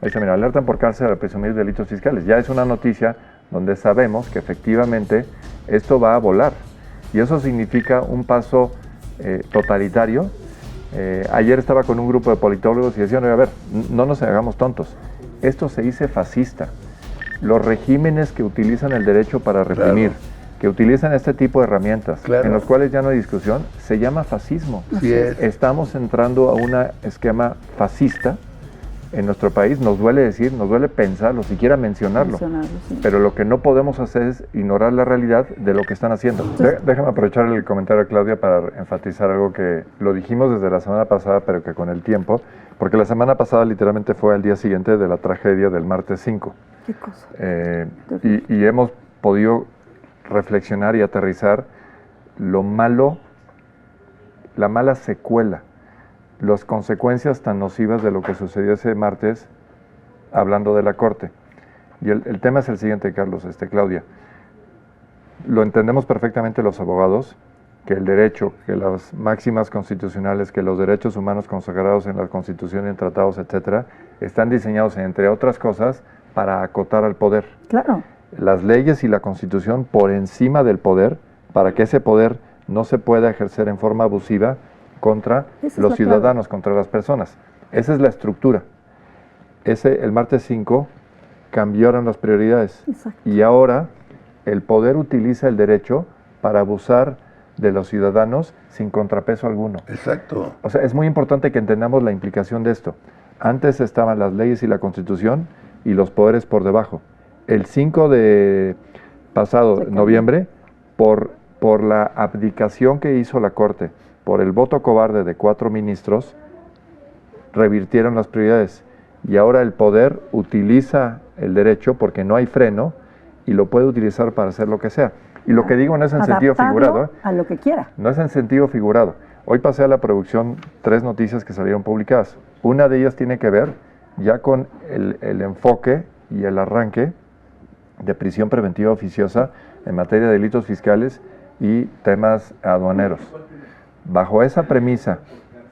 Ahí está, mira, alertan por cárcel a presumir delitos fiscales. Ya es una noticia donde sabemos que efectivamente esto va a volar. Y eso significa un paso totalitario. Ayer estaba con un grupo de politólogos y decían, a ver, no nos hagamos tontos. Esto se dice fascista. Los regímenes que utilizan el derecho para reprimir, que utilizan este tipo de herramientas, en los cuales ya no hay discusión, se llama fascismo. Sí es. Estamos entrando a un esquema fascista en nuestro país. Nos duele decir, nos duele pensarlo, siquiera mencionarlo. Sí. Pero lo que no podemos hacer es ignorar la realidad de lo que están haciendo. Déjame aprovechar el comentario de Claudia para enfatizar algo que lo dijimos desde la semana pasada, pero que con el tiempo, porque la semana pasada literalmente fue al día siguiente de la tragedia del martes 5. ¿Qué cosa? Y hemos podido reflexionar y aterrizar lo malo, la mala secuela, las consecuencias tan nocivas de lo que sucedió ese martes, hablando de la Corte. Y el tema es el siguiente, Carlos, Claudia. Lo entendemos perfectamente los abogados, que el derecho, que las máximas constitucionales, que los derechos humanos consagrados en la Constitución, en tratados, etcétera, están diseñados, entre otras cosas, para acotar al poder. Claro. Las leyes y la Constitución por encima del poder, para que ese poder no se pueda ejercer en forma abusiva contra los ciudadanos, contra las personas. Esa es la estructura. El martes 5 cambiaron las prioridades. Exacto. Y ahora el poder utiliza el derecho para abusar de los ciudadanos sin contrapeso alguno. Exacto. O sea, es muy importante que entendamos la implicación de esto. Antes estaban las leyes y la Constitución y los poderes por debajo. El 5 de pasado, noviembre, por la abdicación que hizo la Corte, por el voto cobarde de 4 ministros, revirtieron las prioridades. Y ahora el poder utiliza el derecho porque no hay freno y lo puede utilizar para hacer lo que sea. Y lo que digo no es en sentido figurado. A lo que quiera. No es en sentido figurado. Hoy pasé a la producción 3 noticias que salieron publicadas. Una de ellas tiene que ver ya con el enfoque y el arranque de prisión preventiva oficiosa en materia de delitos fiscales y temas aduaneros. Bajo esa premisa,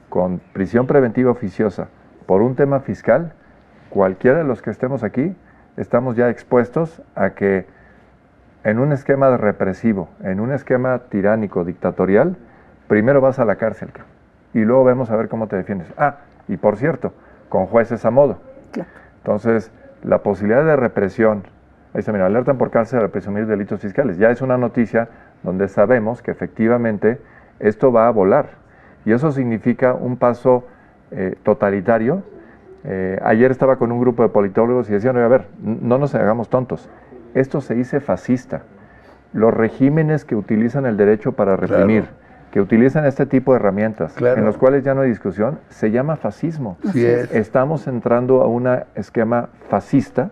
con prisión preventiva oficiosa por un tema fiscal, cualquiera de los que estemos aquí estamos ya expuestos a que en un esquema represivo, en un esquema tiránico, dictatorial, primero vas a la cárcel y luego vemos a ver cómo te defiendes. Y por cierto, con jueces a modo. Claro. Entonces, la posibilidad de represión, ahí se mira, alertan por cárcel a presumir delitos fiscales. Ya es una noticia donde sabemos que efectivamente esto va a volar. Y eso significa un paso totalitario. Ayer estaba con un grupo de politólogos y decían, a ver, no nos hagamos tontos. Esto se dice fascista. Los regímenes que utilizan el derecho para reprimir, que utilizan este tipo de herramientas, en los cuales ya no hay discusión, se llama fascismo. Sí es. Estamos entrando a un esquema fascista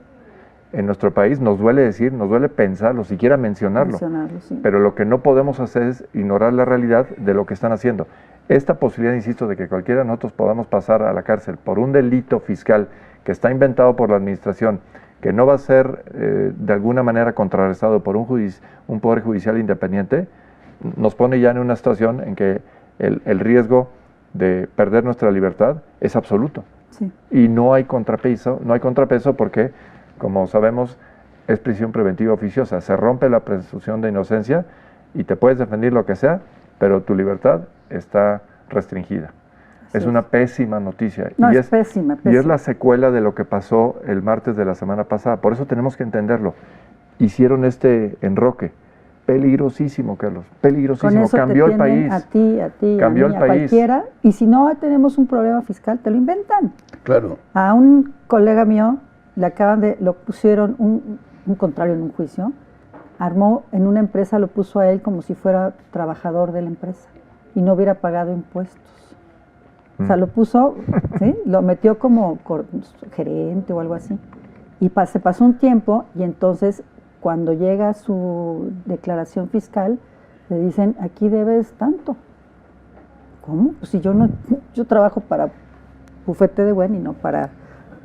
en nuestro país. Nos duele decir, nos duele pensarlo, siquiera mencionarlo. Sí. Pero lo que no podemos hacer es ignorar la realidad de lo que están haciendo. Esta posibilidad, insisto, de que cualquiera de nosotros podamos pasar a la cárcel por un delito fiscal que está inventado por la administración, que no va a ser de alguna manera contrarrestado por un poder judicial independiente, nos pone ya en una situación en que el riesgo de perder nuestra libertad es absoluto. Sí. Y no hay contrapeso porque, como sabemos, es prisión preventiva oficiosa. Se rompe la presunción de inocencia y te puedes defender lo que sea, pero tu libertad está restringida. Es una pésima noticia. No, es pésima. Y es la secuela de lo que pasó el martes de la semana pasada. Por eso tenemos que entenderlo. Hicieron este enroque. Peligrosísimo, Carlos. Peligrosísimo. Cambió el país. A ti, cambió a mí, el país. A cualquiera. Y si no tenemos un problema fiscal, te lo inventan. Claro. A un colega mío lo pusieron un contrario en un juicio. Armó en una empresa, lo puso a él como si fuera trabajador de la empresa y no hubiera pagado impuestos. O sea, lo puso, ¿sí? Lo metió como gerente o algo así. Y se pasó un tiempo y entonces cuando llega su declaración fiscal, le dicen, aquí debes tanto. ¿Cómo? Pues si yo trabajo para bufete de buen y no para...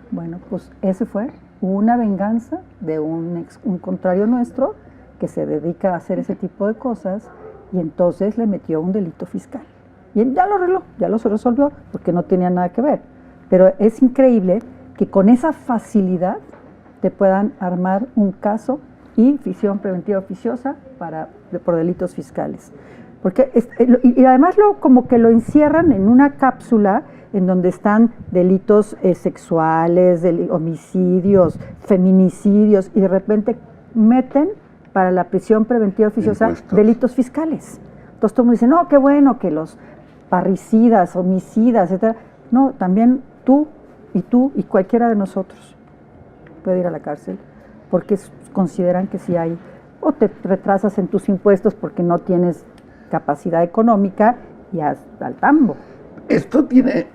Bueno, pues ese fue una venganza de un contrario nuestro que se dedica a hacer ese tipo de cosas y entonces le metió un delito fiscal. Y él ya lo arregló, ya lo resolvió, porque no tenía nada que ver. Pero es increíble que con esa facilidad te puedan armar un caso y prisión preventiva oficiosa por delitos fiscales. Porque y además como que lo encierran en una cápsula en donde están delitos sexuales, homicidios, feminicidios, y de repente meten para la prisión preventiva oficiosa delitos fiscales. Entonces todo el mundo dice, no, qué bueno que los parricidas, homicidas, etcétera. No, también tú y cualquiera de nosotros puede ir a la cárcel porque consideran que si hay, o te retrasas en tus impuestos porque no tienes capacidad económica y hasta el tambo. Esto tiene,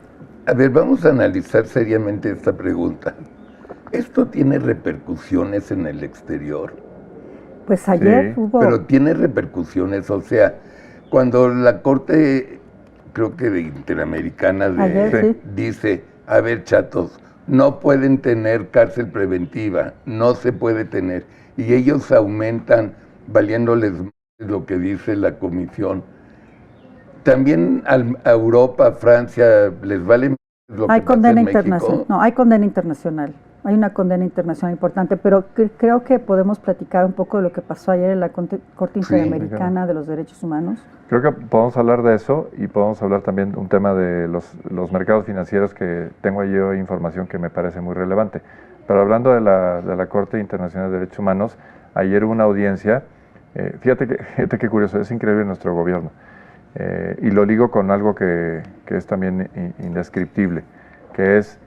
a ver, vamos a analizar seriamente esta pregunta. ¿Esto tiene repercusiones en el exterior? Pues ayer hubo... Pero tiene repercusiones, o sea, cuando la Corte, creo que de Interamericana, dice, a ver, chatos, no pueden tener cárcel preventiva, no se puede tener, y ellos aumentan, valiéndoles lo que dice la comisión. También a Europa, a Francia, les vale lo que pasa en México. No, hay condena internacional. Hay una condena internacional importante, pero creo que podemos platicar un poco de lo que pasó ayer en la Corte Interamericana de los Derechos Humanos. Creo que podemos hablar de eso y podemos hablar también de un tema de los mercados financieros, que tengo yo información que me parece muy relevante. Pero hablando de la Corte Internacional de Derechos Humanos, ayer hubo una audiencia, fíjate qué curioso, es increíble nuestro gobierno. Y lo ligo con algo que es también indescriptible, que es...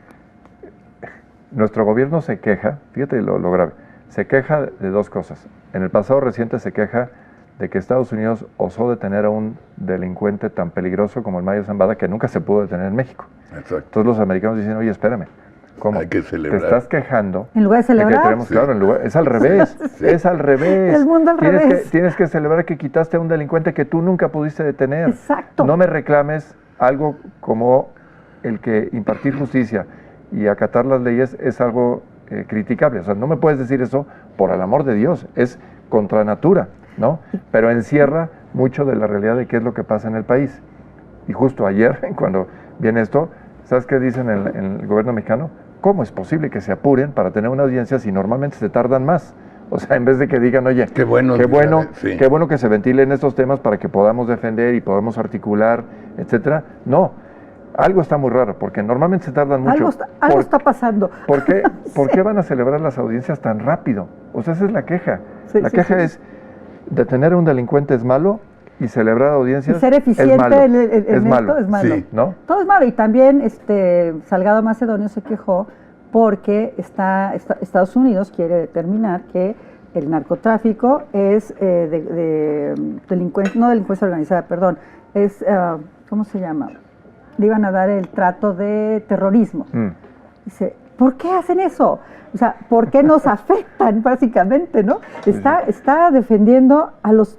Nuestro gobierno se queja, fíjate lo grave, se queja de dos cosas. En el pasado reciente se queja de que Estados Unidos osó detener a un delincuente tan peligroso como el Mayo Zambada, que nunca se pudo detener en México. Exacto. Entonces los americanos dicen, oye, espérame, ¿cómo? Hay que celebrar. Te estás quejando. En lugar de celebrar. Claro, es al revés, es al revés. El mundo al revés. Tienes que celebrar que quitaste a un delincuente que tú nunca pudiste detener. Exacto. No me reclames algo como el que impartir justicia y acatar las leyes es algo criticable. O sea, no me puedes decir eso por el amor de Dios, es contra natura, ¿no? Pero encierra mucho de la realidad de qué es lo que pasa en el país. Y justo ayer, cuando viene esto, ¿sabes qué dicen en el gobierno mexicano? ¿Cómo es posible que se apuren para tener una audiencia si normalmente se tardan más? O sea, en vez de que digan, oye, qué bueno que se ventilen estos temas para que podamos defender y podamos articular, etcétera. No. Algo está muy raro, porque normalmente se tardan mucho. Algo está pasando. ¿Por qué van a celebrar las audiencias tan rápido? O sea, esa es la queja. La queja es, detener a un delincuente es malo y celebrar audiencias y ser eficiente es malo. en esto es malo. Sí, ¿no? Todo es malo. Y también Salgado Macedonio se quejó porque Estados Unidos quiere determinar que el narcotráfico es delincuencia organizada, perdón, es, ¿cómo se llama? Le iban a dar el trato de terrorismo. Dice, ¿por qué hacen eso? O sea, ¿por qué nos afectan, básicamente, no? Está defendiendo a los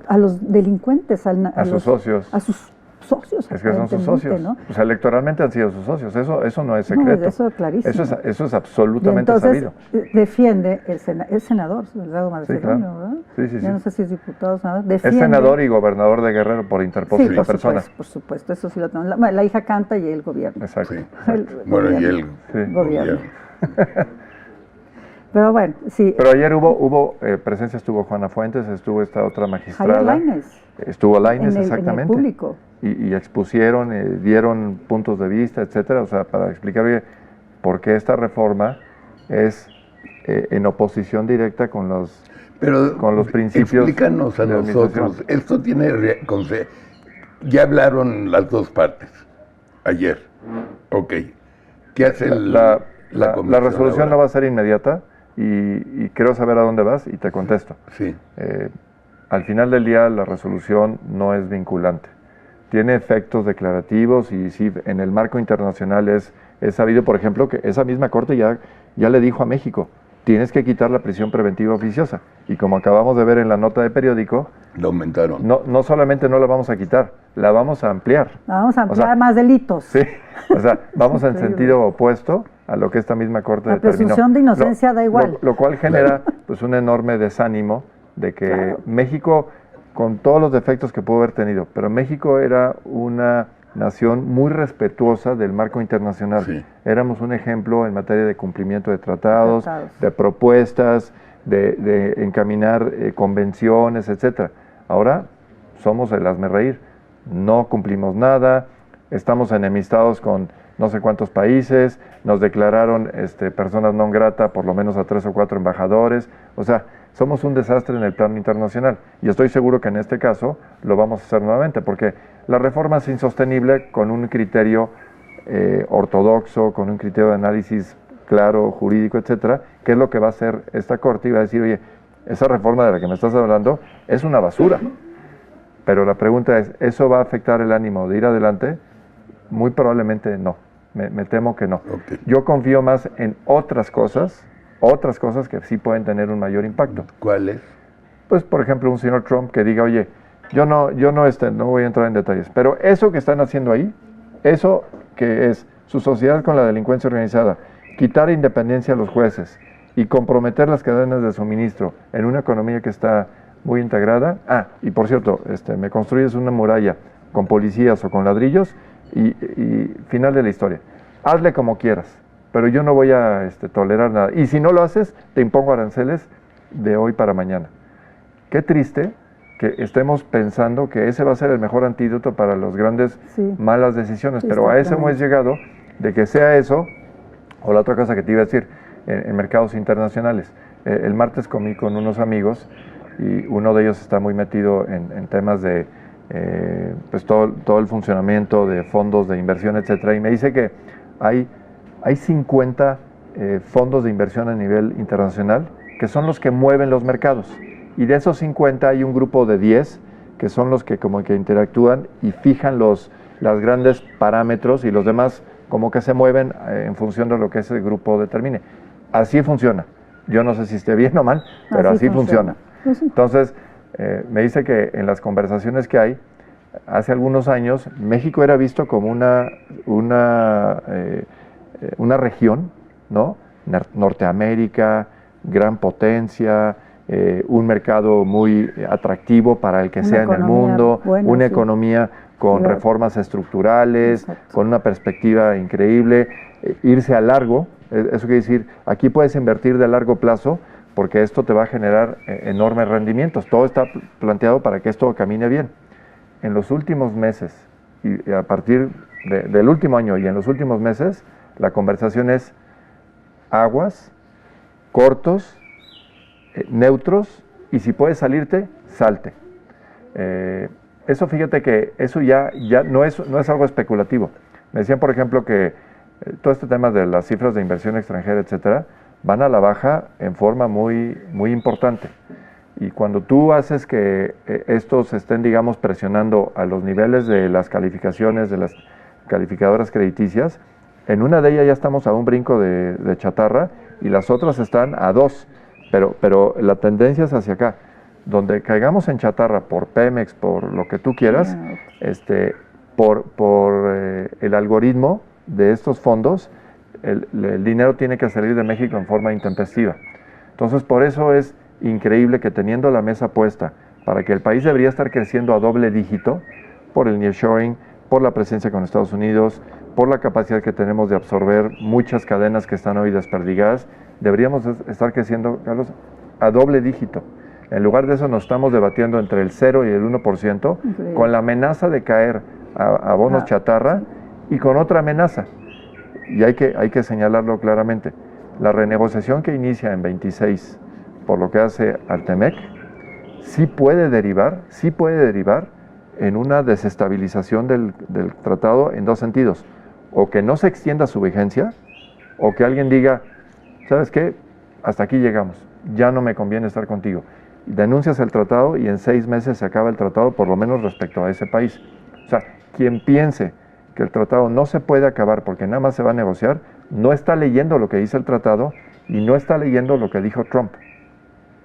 delincuentes, a sus socios. A sus socios. Es que son sus socios, ¿no? O sea, electoralmente han sido sus socios, eso no es secreto. No, eso clarísimo. Eso es absolutamente sabido. Defiende el senador, Salgado Macedonio, claro. ¿verdad? Sí. Ya no sé si es diputado, defiende. Es senador y gobernador de Guerrero por interpósito de persona. Por supuesto, eso sí lo tenemos. La hija canta y el gobierno. Exacto. Y el gobierno. Pero bueno, sí. Pero ayer hubo presencia, estuvo Juana Fuentes, estuvo esta otra magistrada. Javier Lainez. Estuvo Lainez, exactamente. En el público. Y expusieron, dieron puntos de vista, etcétera, o sea, para explicar, oye, por qué esta reforma es en oposición directa con los principios. Explícanos a nosotros, esto tiene, ya hablaron las dos partes ayer, ok, ¿qué hace la resolución ahora? no va a ser inmediata y quiero saber a dónde vas y te contesto. Sí. Al final del día la resolución no es vinculante. Tiene efectos declarativos y sí, en el marco internacional es sabido, por ejemplo, que esa misma Corte ya le dijo a México, tienes que quitar la prisión preventiva oficiosa. Y como acabamos de ver en la nota de periódico, lo aumentaron. No solamente no la vamos a quitar, la vamos a ampliar. Vamos a ampliar más delitos. Sí, o sea, vamos en sentido opuesto a lo que esta misma Corte determinó. La presunción de inocencia da igual. Lo cual genera pues un enorme desánimo de que México, con todos los defectos que pudo haber tenido, pero México era una nación muy respetuosa del marco internacional. Sí. Éramos un ejemplo en materia de cumplimiento de tratados, de propuestas, de encaminar convenciones, etcétera. Ahora somos el hazmerreír, no cumplimos nada, estamos enemistados con no sé cuántos países, nos declararon personas non grata por lo menos a 3 o 4 embajadores, o sea, somos un desastre en el plano internacional y estoy seguro que en este caso lo vamos a hacer nuevamente, porque la reforma es insostenible con un criterio ortodoxo, con un criterio de análisis claro, jurídico, etcétera, que es lo que va a hacer esta Corte y va a decir, oye, esa reforma de la que me estás hablando es una basura. Pero la pregunta es, ¿eso va a afectar el ánimo de ir adelante? Muy probablemente no, me temo que no. Okay. Yo confío más en otras cosas que sí pueden tener un mayor impacto. ¿Cuáles? Pues, por ejemplo, un señor Trump que diga, oye, yo no voy a entrar en detalles, pero eso que están haciendo ahí, eso que es su sociedad con la delincuencia organizada, quitar independencia a los jueces y comprometer las cadenas de suministro en una economía que está muy integrada. Ah, y por cierto, me construyes una muralla con policías o con ladrillos y final de la historia. Hazle como quieras, pero yo no voy a tolerar nada. Y si no lo haces, te impongo aranceles de hoy para mañana. Qué triste que estemos pensando que ese va a ser el mejor antídoto para las grandes malas decisiones, pero a eso hemos llegado, de que sea eso, o la otra cosa que te iba a decir, en mercados internacionales. El martes comí con unos amigos y uno de ellos está muy metido en temas de pues todo el funcionamiento de fondos de inversión, etcétera, y me dice que hay 50 fondos de inversión a nivel internacional que son los que mueven los mercados, y de esos 50 hay un grupo de 10 que son los que como que interactúan y fijan los grandes parámetros, y los demás como que se mueven en función de lo que ese grupo determine. Así funciona. Yo no sé si esté bien o mal, pero así funciona. Entonces, me dice que en las conversaciones que hay, hace algunos años, México era visto como una región, ¿no? Norteamérica, gran potencia, un mercado muy atractivo para el que sea en el mundo, una economía con reformas estructurales, con una perspectiva increíble, irse a largo. Eso quiere decir, aquí puedes invertir de largo plazo porque esto te va a generar enormes rendimientos. Todo está planteado para que esto camine bien. En los últimos meses, y a partir del último año y en los últimos meses, la conversación es aguas, cortos, neutros, y si puedes salirte, salte. Eso, fíjate que eso ya no es algo especulativo. Me decían, por ejemplo, que todo este tema de las cifras de inversión extranjera, etcétera, van a la baja en forma muy, muy importante. Y cuando tú haces que estos estén, digamos, presionando a los niveles de las calificaciones, de las calificadoras crediticias, en una de ellas ya estamos a un brinco de chatarra y las otras están a 2. Pero la tendencia es hacia acá. Donde caigamos en chatarra por Pemex, por lo que tú quieras, por el algoritmo de estos fondos, el dinero tiene que salir de México en forma intempestiva. Entonces, por eso es increíble que, teniendo la mesa puesta para que el país debería estar creciendo a doble dígito, por el nearshoring, por la presencia con Estados Unidos, por la capacidad que tenemos de absorber muchas cadenas que están hoy desperdigadas, deberíamos estar creciendo, Carlos, a doble dígito. En lugar de eso nos estamos debatiendo entre el 0 y el 1%, con la amenaza de caer a bonos chatarra y con otra amenaza. Y hay que señalarlo claramente. La renegociación que inicia en 26, por lo que hace al TEMEC, sí puede derivar en una desestabilización del tratado en dos sentidos. O que no se extienda su vigencia, o que alguien diga, ¿sabes qué? Hasta aquí llegamos, ya no me conviene estar contigo. Denuncias el tratado y en 6 meses se acaba el tratado, por lo menos respecto a ese país. O sea, quien piense que el tratado no se puede acabar porque nada más se va a negociar, no está leyendo lo que dice el tratado y no está leyendo lo que dijo Trump.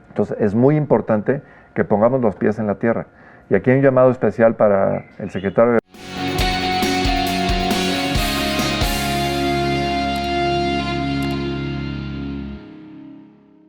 Entonces, es muy importante que pongamos los pies en la tierra. Y aquí hay un llamado especial para el secretario de